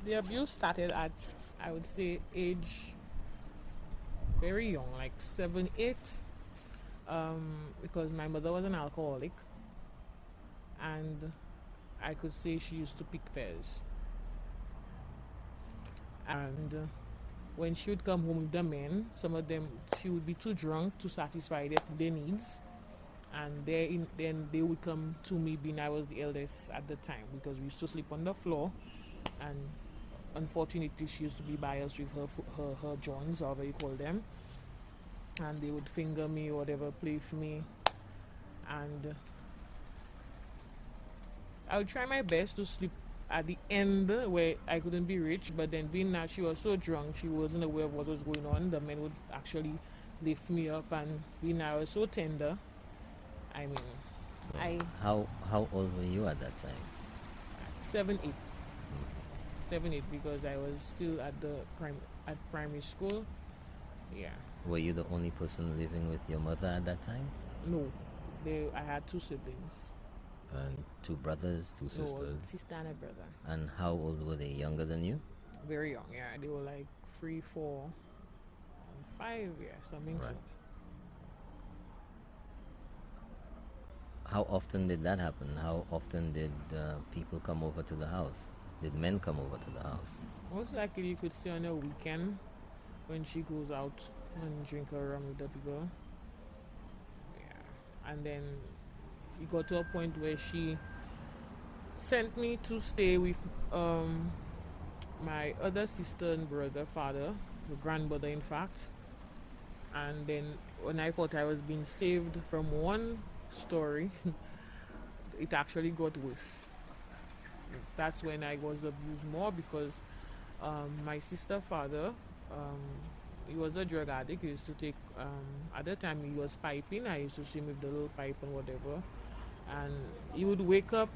The abuse started at, I would say, age very young, like 7, 8, because my mother was an alcoholic, and I could say she used to pick pears. And when she would come home with the men, some of them, she would be too drunk to satisfy their needs. And then they would come to me, being I was the eldest at the time, because we used to sleep on the floor. And unfortunately, she used to be by us with her joints, however you call them. And they would finger me or whatever, play with me. And I would try my best to sleep at the end where I couldn't be reached, but then being that she was so drunk, she wasn't aware of what was going on. The men would actually lift me up, and being I was so tender, I mean, So I how old were you at that time? 7, 8, Okay. 7, 8, because I was still at at primary school. Yeah, Were you the only person living with your mother at that time? no, I had two siblings. And two brothers, two No, sisters. a sister and a brother. And how old were they? Younger than you? Very young. Yeah, they were like 3, 4, and 5. Yeah, something Right. so. How often did that happen? How often did people come over to the house? Did men come over to the house? Most likely you could see on a weekend when she goes out and drink her rum with the people. Yeah. And then it got to a point where she sent me to stay with my other sister and brother, father, the grandmother in fact. And then when I thought I was being saved from one story, it actually got worse. That's when I was abused more, because my sister father, he was a drug addict. He used to take, at the time he was piping. I used to see him with the little pipe and whatever. And he would wake up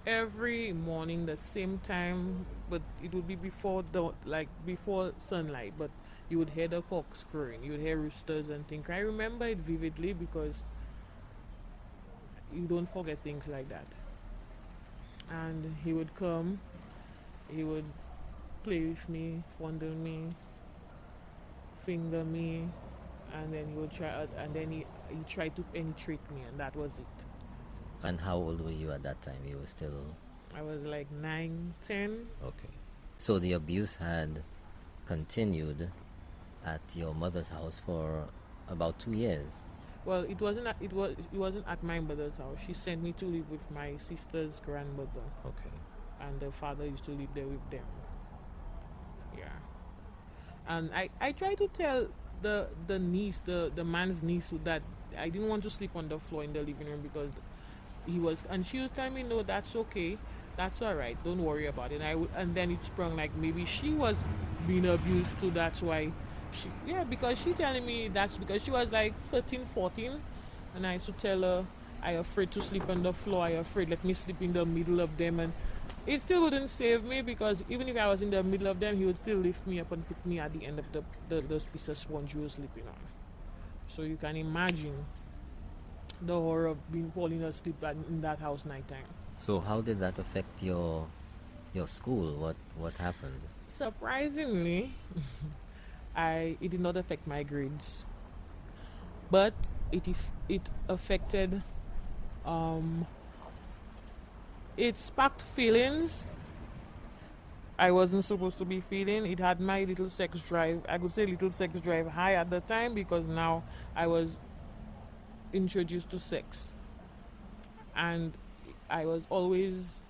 every morning the same time, but it would be before sunlight. But you would hear the cocks crowing, you would hear roosters and things. I remember it vividly because you don't forget things like that. And he would come, he would play with me, fondle me, finger me, and then he would try, and then he tried to penetrate me, and that was it. And how old were you at that time? You were still. I was like 9, 10. Okay. So the abuse had continued at your mother's house for about 2 years. Well, it wasn't at my mother's house. She sent me to live with my sister's grandmother, Okay. and the father used to live there with them. Yeah, and I tried to tell the niece, the man's niece, that I didn't want to sleep on the floor in the living room because he was, and she was telling me, no, that's okay, that's all right, don't worry about it. And then it sprung like maybe she was being abused too. That's why yeah, because she telling me that's because she was like 13, 14, and I used to tell her I afraid to sleep on the floor. I afraid let me sleep in the middle of them, and it still wouldn't save me because even if I was in the middle of them, he would still lift me up and put me at the end of the piece of sponge he was sleeping on. So you can imagine the horror of being falling asleep in that house nighttime. So how did that affect your school? What happened? Surprisingly, it did not affect my grades, but it affected um, it sparked feelings I wasn't supposed to be feeling. It had my little sex drive. I could say little sex drive high at the time because now I was introduced to sex, and I was always,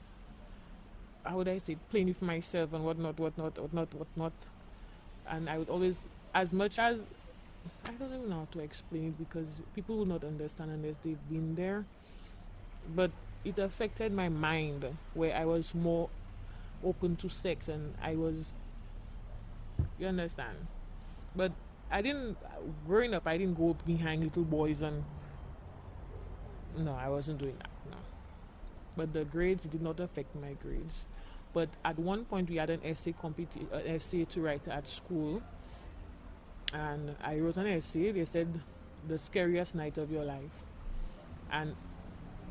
how would I say, playing with myself and whatnot. And I would always, as much as, I don't even know how to explain it because people will not understand unless they've been there. But it affected my mind where I was more open to sex, and I was, you understand. But I didn't, growing up, I didn't go behind little boys, and no, I wasn't doing that, no. But the grades did not affect my grades. But at one point we had an essay to write at school, and I wrote an essay. They said the scariest night of your life, and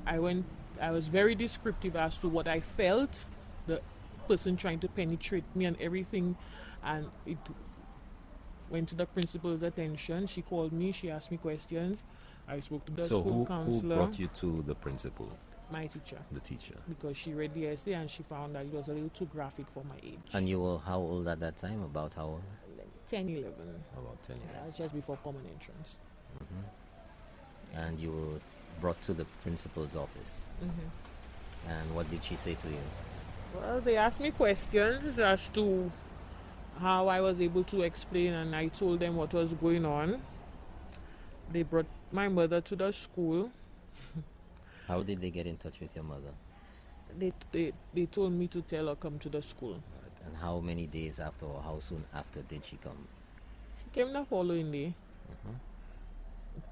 I went. I was very descriptive as to what I felt, the person trying to penetrate me and everything. And it went to the principal's attention. She called me. She asked me questions. I spoke to the So school who counselor. brought you to the principal? My teacher. The teacher. Because she read the essay and she found that it was a little too graphic for my age. And you were how old at that time? About how old? 10, 11. About 10 years. Just before common entrance. And you were brought to the principal's office. And what did she say to you? Well, they asked me questions as to how I was able to explain, and I told them what was going on. They brought my mother to the school. How did they get in touch with your mother? They told me to tell her come to the school. And how many days after or how soon after did she come? She came the following day.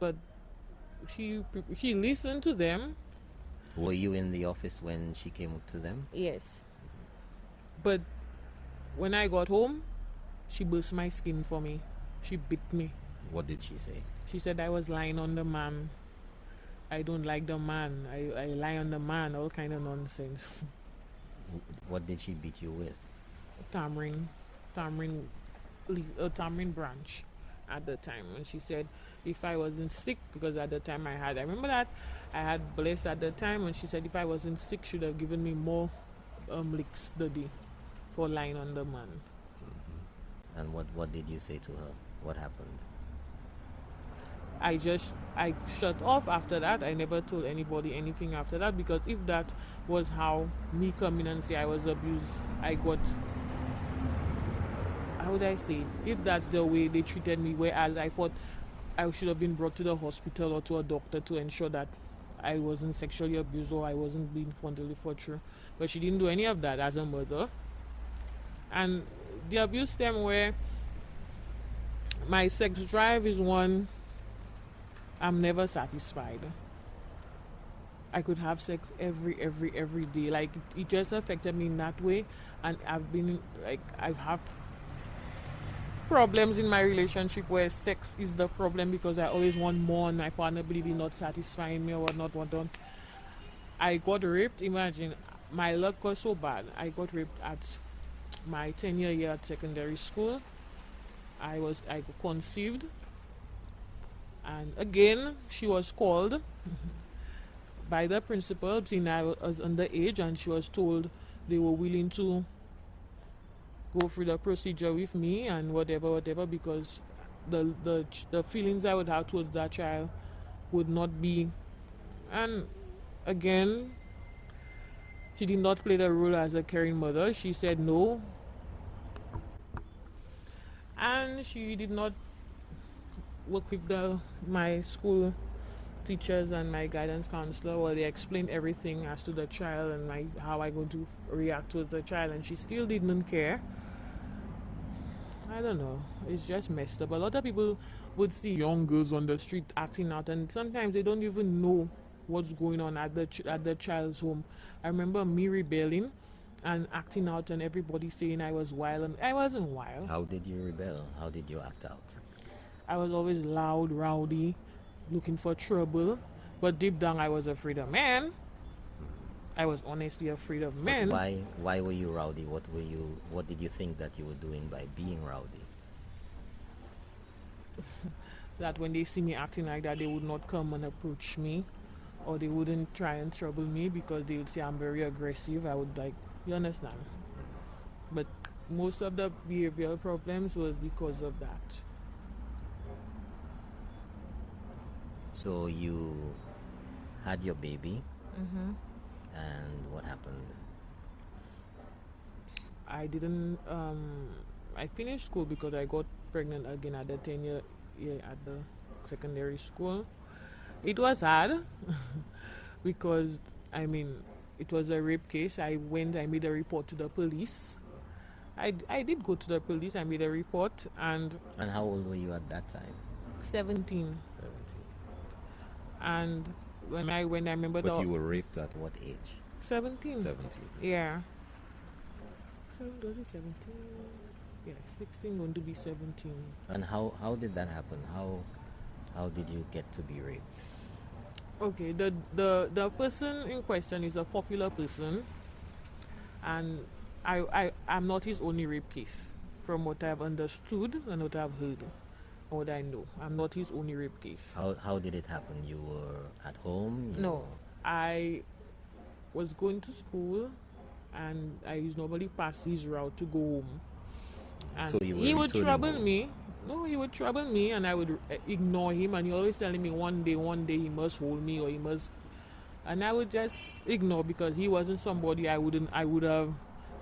But she listened to them. Were you in the office when she came to them? Yes. But when I got home, she burst my skin for me. She bit me. What did she say? She said I was lying on the man. I don't like the man. I lie on the man. All kind of nonsense. What did she beat you with? Tamarind branch at the time. And she said if I wasn't sick, because at the time I remember that I had blessed at the time, and she said if I wasn't sick, she would have given me more licks the day for lying on the man. And what did you say to her? What happened? I shut off after that. I never told anybody anything after that, because if that was how me coming and say I was abused, I got, how would I say it? If that's the way they treated me, whereas I thought I should have been brought to the hospital or to a doctor to ensure that I wasn't sexually abused or I wasn't being fondly for true. But she didn't do any of that as a mother. And the abuse them where my sex drive is one, I'm never satisfied. I could have sex every day. Like it just affected me in that way, and I've had problems in my relationship where sex is the problem, because I always want more and my partner believe in not satisfying me or whatnot. I got raped. Imagine, my luck was so bad. I got raped at my 10th year at secondary school. I conceived. And again, she was called by the principal, saying I was underage, and she was told they were willing to go through the procedure with me and whatever, because the feelings I would have towards that child would not be. And again, she did not play the role as a caring mother. She said no. And she did not work with my school teachers and my guidance counselor, where they explained everything as to the child and how I going to react towards the child, and she still didn't care. I don't know. It's just messed up. A lot of people would see young girls on the street acting out, and sometimes they don't even know what's going on at the child's home. I remember me rebelling and acting out, and everybody saying I was wild, and I wasn't wild. How did you rebel? How did you act out? I was always loud, rowdy, looking for trouble, but deep down I was afraid of men. I was honestly afraid of men. But why were you rowdy? What did you think that you were doing by being rowdy? That when they see me acting like that, they would not come and approach me, or they wouldn't try and trouble me, because they would say I'm very aggressive. I would you understand? But most of the behavioral problems was because of that. So you had your baby, and what happened? I didn't. I finished school because I got pregnant again at the 10th year at the secondary school. It was hard because it was a rape case. I made a report to the police. I did go to the police. I made a report. And how old were you at that time? 17. And when I remember. But you were raped at what age? 17. 17. Yeah. So was it 17? Yeah, 16 going to be 17. And how did that happen? How did you get to be raped? Okay, the person in question is a popular person, and I'm not his only rape case. From what I've understood and what I've heard, and what I know, I'm not his only rape case. How did it happen? You were at home? No, I was going to school, and I normally pass his route to go home. And So you were he would returning trouble home. me. No, he would trouble me, and I would ignore him. And he always telling me one day he must hold me or he must, and I would just ignore because he wasn't somebody I would have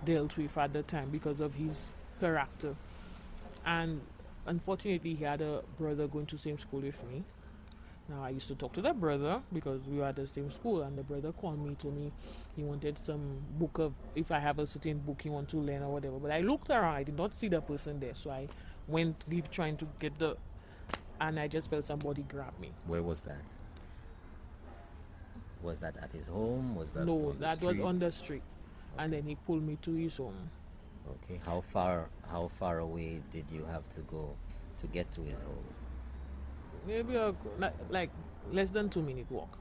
dealt with at the time because of his character. And unfortunately, he had a brother going to the same school with me. Now, I used to talk to the brother because we were at the same school, and the brother called me, told me he wanted some book of, if I have a certain book he want to learn or whatever. But I looked around, I did not see the person there, so I went trying to get and I just felt somebody grab me. Where was that? Was that at his home? Was that No, on the that was street? on the street. And then he pulled me to his home. Okay. How far away did you have to go to get to his home? Maybe like less than 2 minute walk.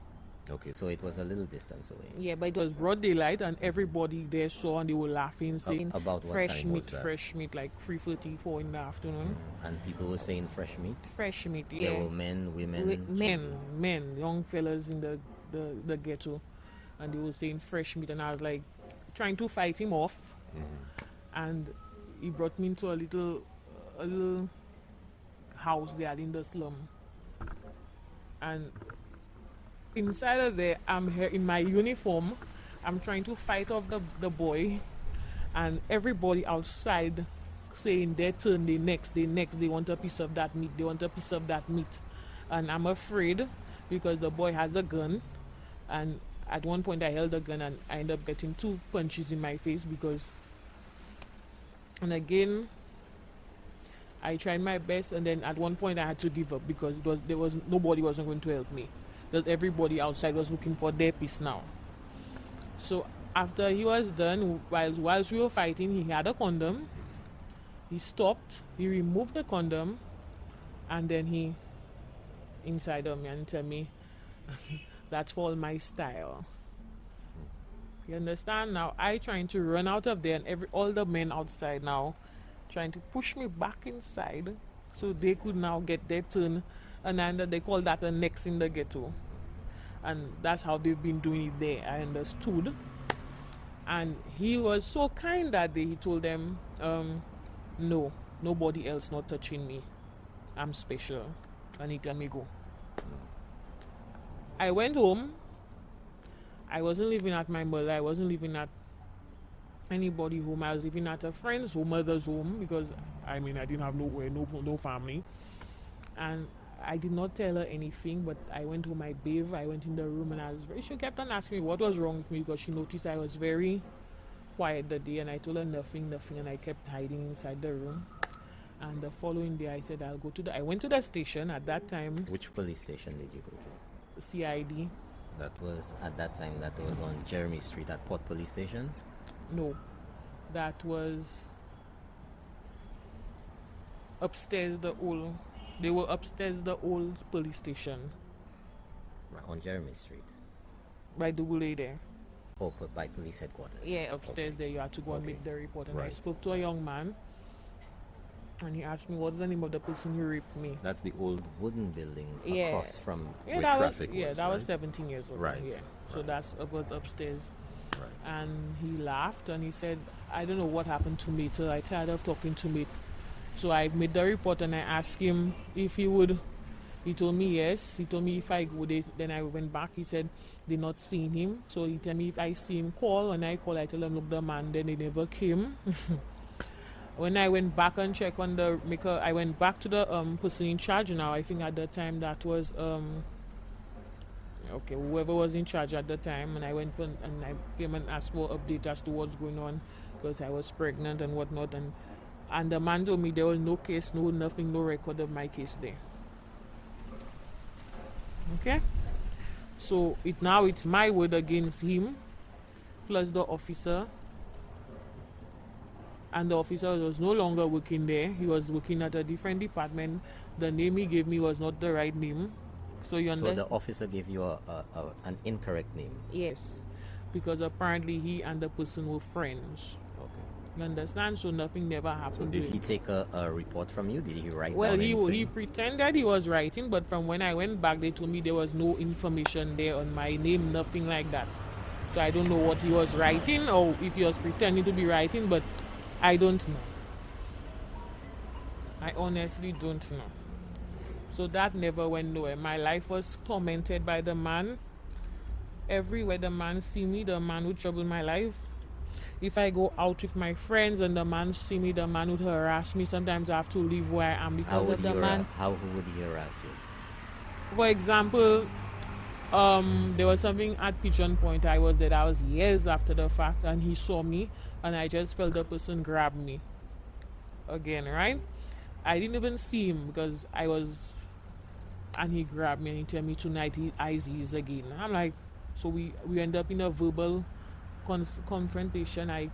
Okay. So it was a little distance away. Yeah, but it was broad daylight, and everybody there saw, and they were laughing, saying About what fresh time meat, was that? fresh meat, like 3:34 in the afternoon. And people were saying fresh meat. Fresh meat, There yeah. were men, women, Men, young fellas in the ghetto, and they were saying fresh meat, and I was like trying to fight him off, and he brought me into a little house they had in the slum, and inside of there, I'm here in my uniform. I'm trying to fight off the boy, and everybody outside saying their turn, they next, they want a piece of that meat, they want a piece of that meat. And I'm afraid because the boy has a gun, and at one point I held the gun and I ended up getting 2 punches in my face and again, I tried my best, and then at one point I had to give up because nobody wasn't going to help me. Because everybody outside was looking for their piece now. So after he was done, whilst we were fighting, he had a condom. He stopped, he removed the condom, and then he inside of me and tell me, that's all my style. You understand? Now I trying to run out of there, and all the men outside now trying to push me back inside so they could now get their turn. And then they call that a next in the ghetto. And that's how they've been doing it there, I understood. And he was so kind that day, he told them, no, nobody else not touching me. I'm special. And he tell me go. I went home. I wasn't living at my mother. I wasn't living at anybody home. I was living at a friend's home, mother's home, because I didn't have nowhere, no family. And I did not tell her anything, but I went home, I bathed, I went in the room, and she kept on asking me what was wrong with me because she noticed I was very quiet that day, and I told her nothing, and I kept hiding inside the room. And the following day, I said I went to the station at that time. Which police station did you go to? CID. That was on Jeremy Street at Port Police Station? No, that was upstairs, they were upstairs the old police station. Right, on Jeremy Street? By the Goulet there. Oh, by police headquarters? Yeah, upstairs there you had to go and Okay. make the report. And I Right. spoke to a young man, and he asked me, what's the name of the person who raped me? That's the old. Wooden building Yeah. across from... Yeah, Where that traffic was, yeah, was, that was right? 17 years old. Right, Yeah. So right. that was upstairs. Right. And he laughed and he said, I don't know what happened to me till I tired of talking to me. So I made the report and I asked him if he would. He told me yes. He told me if I would. Then I went back. He said they not seen him. So he told me if I see him call. When I call, I tell him look the man. Then they never came. When I went back and checked on the maker, I went back to the person in charge now. I think at the time that was okay, whoever was in charge at the time, and I went and I came and asked for update as to what's going on because I was pregnant and whatnot, and the man told me there was no case, nothing, no record of my case there. Okay, so it's my word against him, plus the officer, and the officer was no longer working there. He was working at a different department. The name he gave me was not the right name. So you So understand? the officer gave you an incorrect name? Yes, because apparently he and the person were friends. Okay. You understand? So nothing never So happened did to he him. take a report from you? Did he write Well, down he anything? pretended he was writing, but from when I went back, they told me there was no information there on my name, nothing like that. So I don't know what he was writing or if he was pretending to be writing, but I don't know. I honestly don't know. So that never went nowhere. My life was tormented by the man. Everywhere the man see me, the man would trouble my life. If I go out with my friends and the man see me, the man would harass me. Sometimes I have to leave where I am because of the man. How would he harass you? For example, there was something at Pigeon Point. I was years after the fact, and he saw me, and I just felt the person grab me again, right? I didn't even see him because I was, and he grabbed me and he told me tonight he eyes his again. I'm like, so we end up in a verbal confrontation. I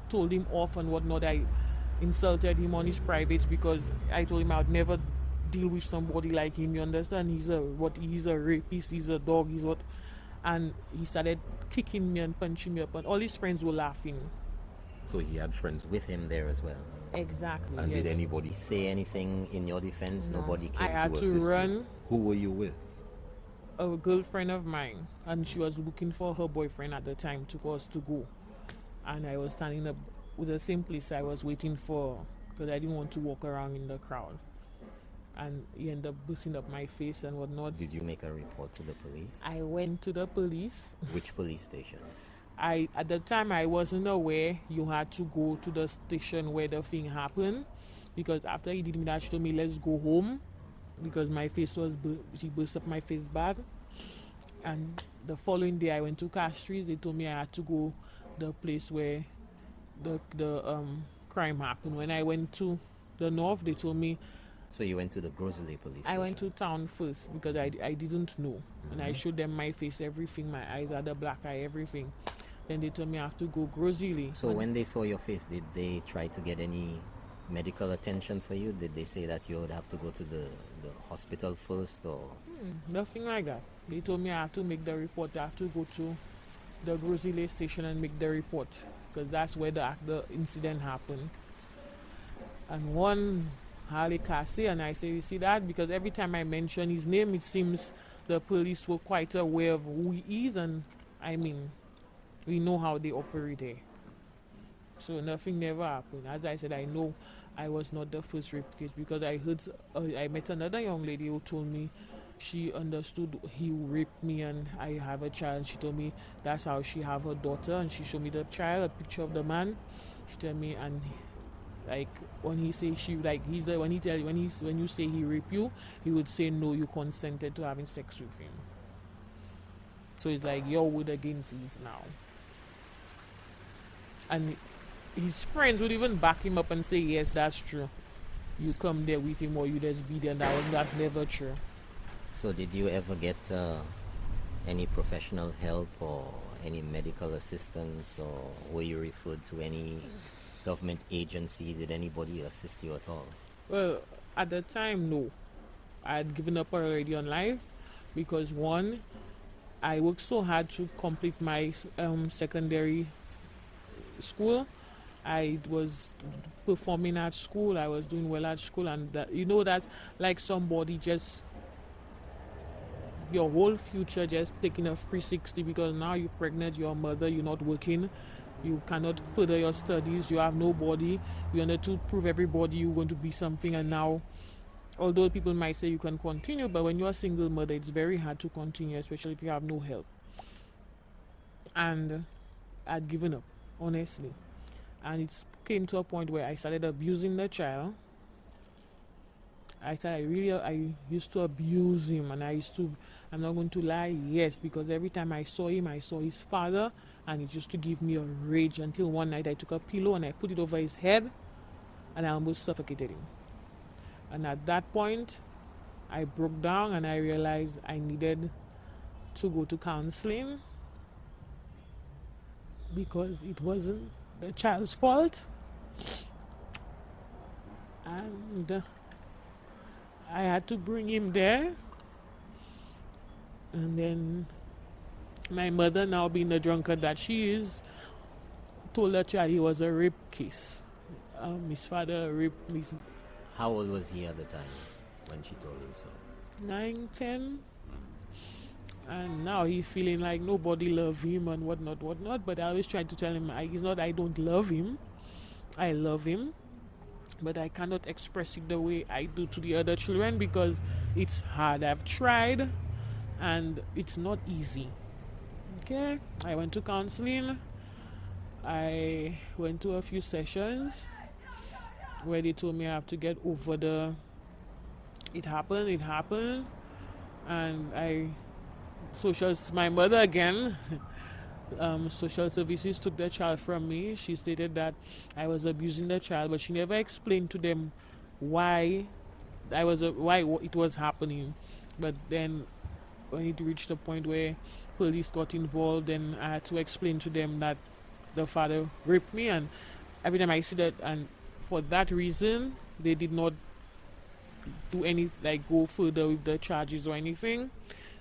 told him off and whatnot. I insulted him on his privates because I told him I would never deal with somebody like him. You understand? He's a rapist. He's a dog. He's what? And he started kicking me and punching me up, and all his friends were laughing. So he had friends with him there as well. Exactly. And yes. did anybody Say anything in your defense? No. Nobody came I had to to assist run. you. Who were you with? A girlfriend of mine, and she was looking for her boyfriend at the time for us to go, and I was standing up with the same place I was waiting for because I didn't want to walk around in the crowd, and he ended up busting up my face and whatnot. Did you make a report to the police? I went to the police. Which police station? At the time I wasn't aware you had to go to the station where the thing happened, because after he did me that, she told me let's go home because my face was she burst up my face bad. And the following day I went to Castries. They told me I had to go the place where the crime happened. When I went to the north, they told me So you went to the Grosley police I went to station. town first because I didn't know. And I showed them my face, everything, my eyes had a black eye, everything. Then they told me I have to go Grosley. So when they saw your face, did they try to get any medical attention for you? Did they say that you would have to go to the hospital first, or Nothing like that. They told me I have to make the report. I have to go to the Grosley station and make the report because that's where the incident happened. And one Harley Cassie, and I say, you see that? Because every time I mention his name, it seems the police were quite aware of who he is, and I mean, we know how they operate there. So nothing never happened. As I said, I know I was not the first rape case because I heard, I met another young lady who told me she understood he raped me and I have a child. She told me that's how she have her daughter, and she showed me the child, a picture of the man. She told me, and like when he say she like he's the when he tell when you say he raped you, he would say no, you consented to having sex with him. So it's like your word against his now. And his friends would even back him up and say, yes, that's true. You come there with him or you just be there, and that's never true. so did you ever get any professional help or any medical assistance, or were you referred to any government agency? Did anybody assist you at all? Well, at the time, no. I had given up already on life because one, I worked so hard to complete my secondary school. I was performing at school. I was doing well at school, and that's like somebody just your whole future just taking a 360 because now you're pregnant, you're a mother, you're not working, you cannot further your studies, you have nobody, you wanted to prove everybody you're going to be something, and now although people might say you can continue, but when you're a single mother it's very hard to continue, especially if you have no help. And I'd given up, honestly. And it came to a point where I started abusing the child. I used to abuse him, and I'm not going to lie, yes, because every time I saw him, I saw his father, and it used to give me a rage until one night I took a pillow and I put it over his head, and I almost suffocated him. And at that point, I broke down and I realized I needed to go to counseling because it wasn't the child's fault. And I had to bring him there. And then my mother, now being the drunkard that she is, told the child he was a rape case. His father raped his How old was he at the time when she told him so? 9, 10, and now he's feeling like nobody love him and whatnot. But I always try to tell him, it's not I don't love him. I love him, but I cannot express it the way I do to the other children because it's hard. I've tried, and it's not easy. Okay, I went to counseling. I went to a few sessions where they told me I have to get over the it happened, and my mother again. Social services took the child from me. She stated that I was abusing the child, but she never explained to them why it was happening. But then when it reached a point where police got involved, then I had to explain to them that the father raped me, and every time I see that, and for that reason they did not do any go further with the charges or anything.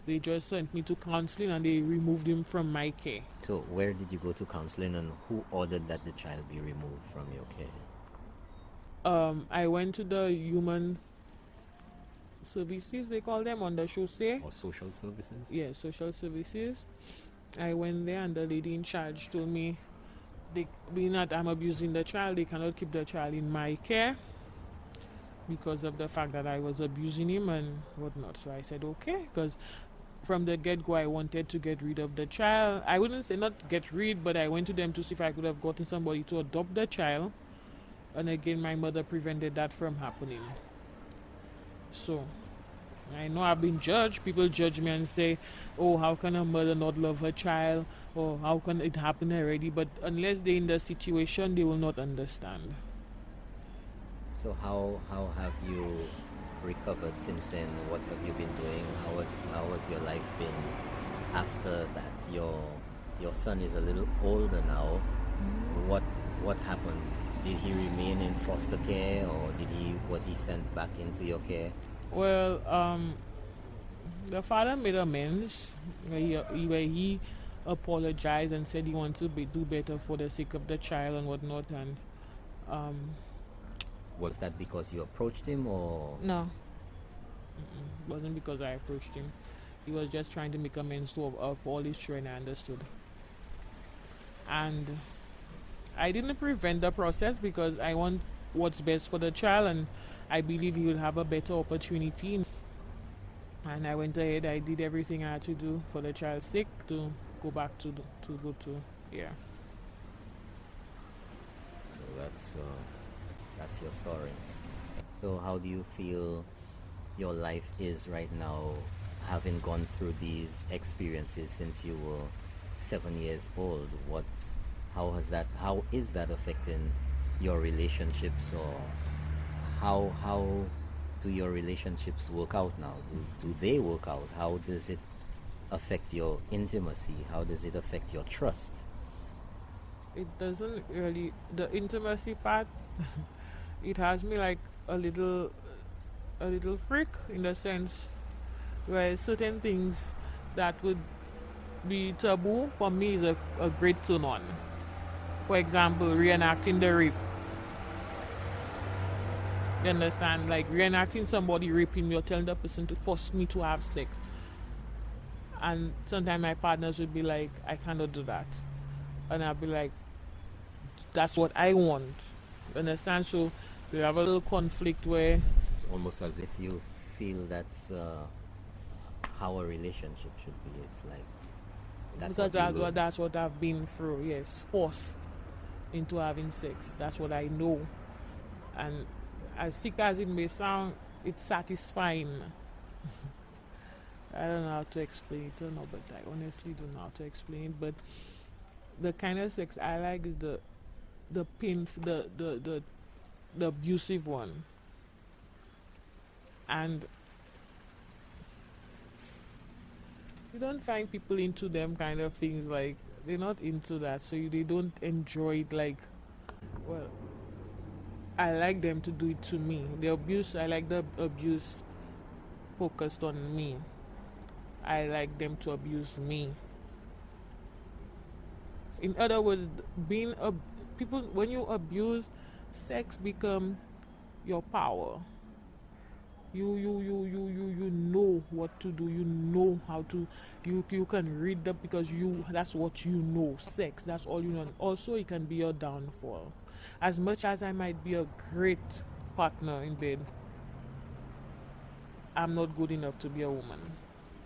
They just sent me to counseling and they removed him from my care. So where did you go to counseling, and who ordered that the child be removed from your care? I went to the human services, they call them, on the chaussee. Or social services? Yeah, social services. I went there and the lady in charge told me, being that I'm abusing the child, they cannot keep the child in my care because of the fact that I was abusing him and whatnot. So I said okay, because from the get-go I wanted to get rid of the child. I wouldn't say not get rid, but I went to them to see if I could have gotten somebody to adopt the child, and again my mother prevented that from happening. So I know I've been judged. People judge me and say, oh, how can a mother not love her child, or how can it happen already? But unless they're in the situation, they will not understand. So how have you recovered since then? What have you been doing? How has your life been after that? Your son is a little older now. What happened? Did he remain in foster care, or was he sent back into your care? Well, the father made amends where he apologized and said he wants to do better for the sake of the child and whatnot. And was that because you approached him, or no? It wasn't because I approached him. He was just trying to make amends for all his children. I understood, and I didn't prevent the process because I want what's best for the child, and I believe he will have a better opportunity. And I went ahead. I did everything I had to do for the child's sake to go back to yeah. So that's your story. So how do you feel your life is right now, having gone through these experiences since you were 7 years old? How is that affecting your relationships, or how do your relationships work out now? Do they work out? How does it affect your intimacy? How does it affect your trust? It doesn't really, the intimacy part. It has me like a little freak, in the sense where certain things that would be taboo for me is a great turn on. For example, reenacting the rape. You understand? Like reenacting somebody raping me or telling the person to force me to have sex. And sometimes my partners would be like, I cannot do that. And I'll be like, that's what I want. You understand? So we have a little conflict where It's almost as if you feel that's how a relationship should be. It's like because that's what I've been through. Yes, forced into having sex. That's what I know. And as sick as it may sound, it's satisfying. I don't know how to explain it, but I honestly don't know how to explain it. But the kind of sex I like is the pain, the abusive one. And you don't find people into them kind of things. Like they're not into that, so they don't enjoy it. Like, well, I like them to do it to me. The abuse, I like the abuse focused on me. I like them to abuse me. In other words, people, when you abuse, sex become your power. You know what to do. You know how to. You can read them because that's what you know. Sex, that's all you know. And also, it can be your downfall. As much as I might be a great partner in bed, I'm not good enough to be a woman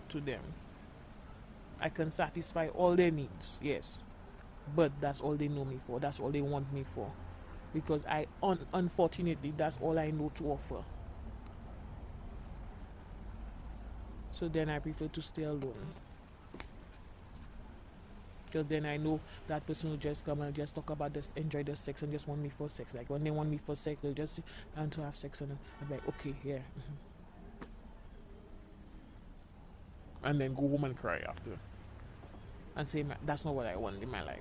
to them. I can satisfy all their needs, yes, but that's all they know me for. That's all they want me for, because unfortunately, that's all I know to offer. So then I prefer to stay alone. Because then I know that person will just come and just talk about this, enjoy the sex, and just want me for sex. Like when they want me for sex, they'll just sit down to have sex, and I'm like, okay, yeah. And then go home and cry after. And say, that's not what I want in my life.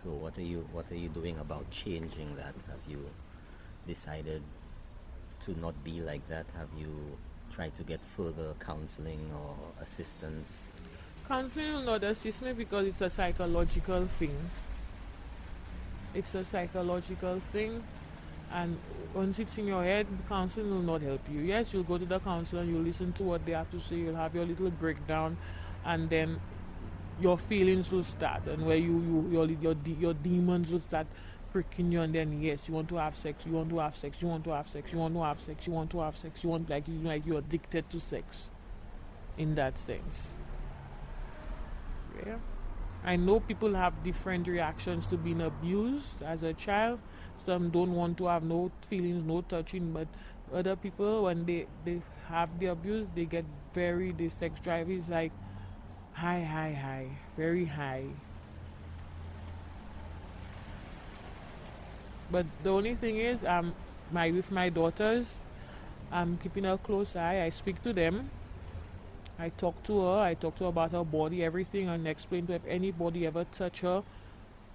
So what are you doing about changing that? Have you decided to not be like that? Have you tried to get further counseling or assistance? Counseling will not assist me because it's a psychological thing. It's a psychological thing, and once it's in your head, counseling will not help you. Yes, you'll go to the counselor and you'll listen to what they have to say, you'll have your little breakdown, and then your feelings will start, and where your demons will start pricking you, and then yes, you want to have sex, you want to have sex, you want to have sex, you want to have sex, you want to have sex, you want, like you're addicted to sex in that sense. Yeah. I know people have different reactions to being abused as a child. Some don't want to have no feelings, no touching, but other people, when they have the abuse, they get the sex drive is like high, very high. But the only thing is, with my daughters, I'm keeping a close eye. I speak to them. I talk to her about her body, everything, and explain to her if anybody ever touch her,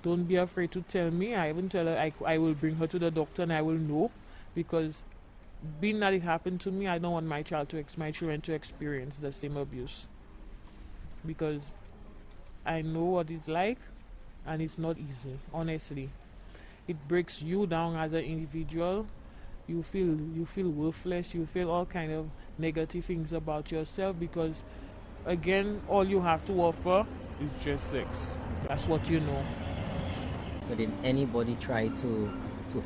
don't be afraid to tell me. I even tell her I will bring her to the doctor and I will know, because being that it happened to me, I don't want my children to experience the same abuse, because I know what it's like, and it's not easy, honestly. It breaks you down as an individual. You feel worthless. You feel all kind of negative things about yourself, because again, all you have to offer is just sex. That's what you know. But did anybody try to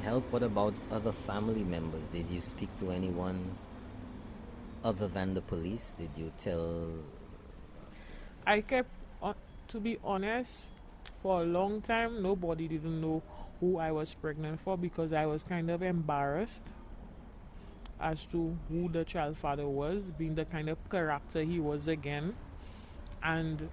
help? What about other family members? Did you speak to anyone other than the police? Did you tell? I kept to be honest, for a long time nobody didn't know who I was pregnant for, because I was kind of embarrassed as to who the child father was, being the kind of character he was again. And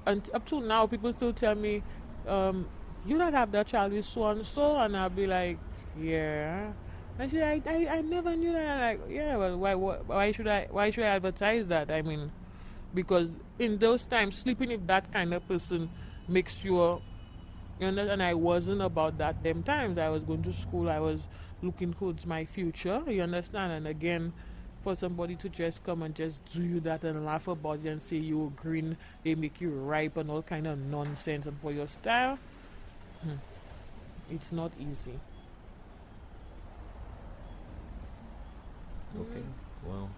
up to now, people still tell me, you not have that child with so and so, and I'll be like, yeah. And she, I never knew that. Like, yeah, well, why should I advertise that? I mean, because in those times, sleeping with that kind of person makes you understand. And I wasn't about that them times. I was going to school. I was looking towards my future. You understand? And again, for somebody to just come and just do you that and laugh about it and say you're green, they make you ripe and all kind of nonsense, and for your style, it's not easy. Okay, well,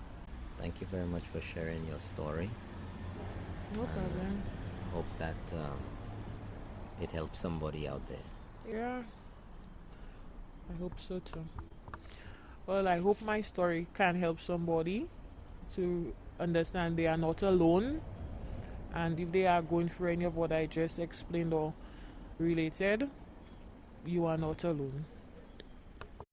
thank you very much for sharing your story. No problem. Hope that it helps somebody out there. Yeah, I hope so too. Well, I hope my story can help somebody to understand they are not alone, and if they are going through any of what I just explained or related, you are not alone.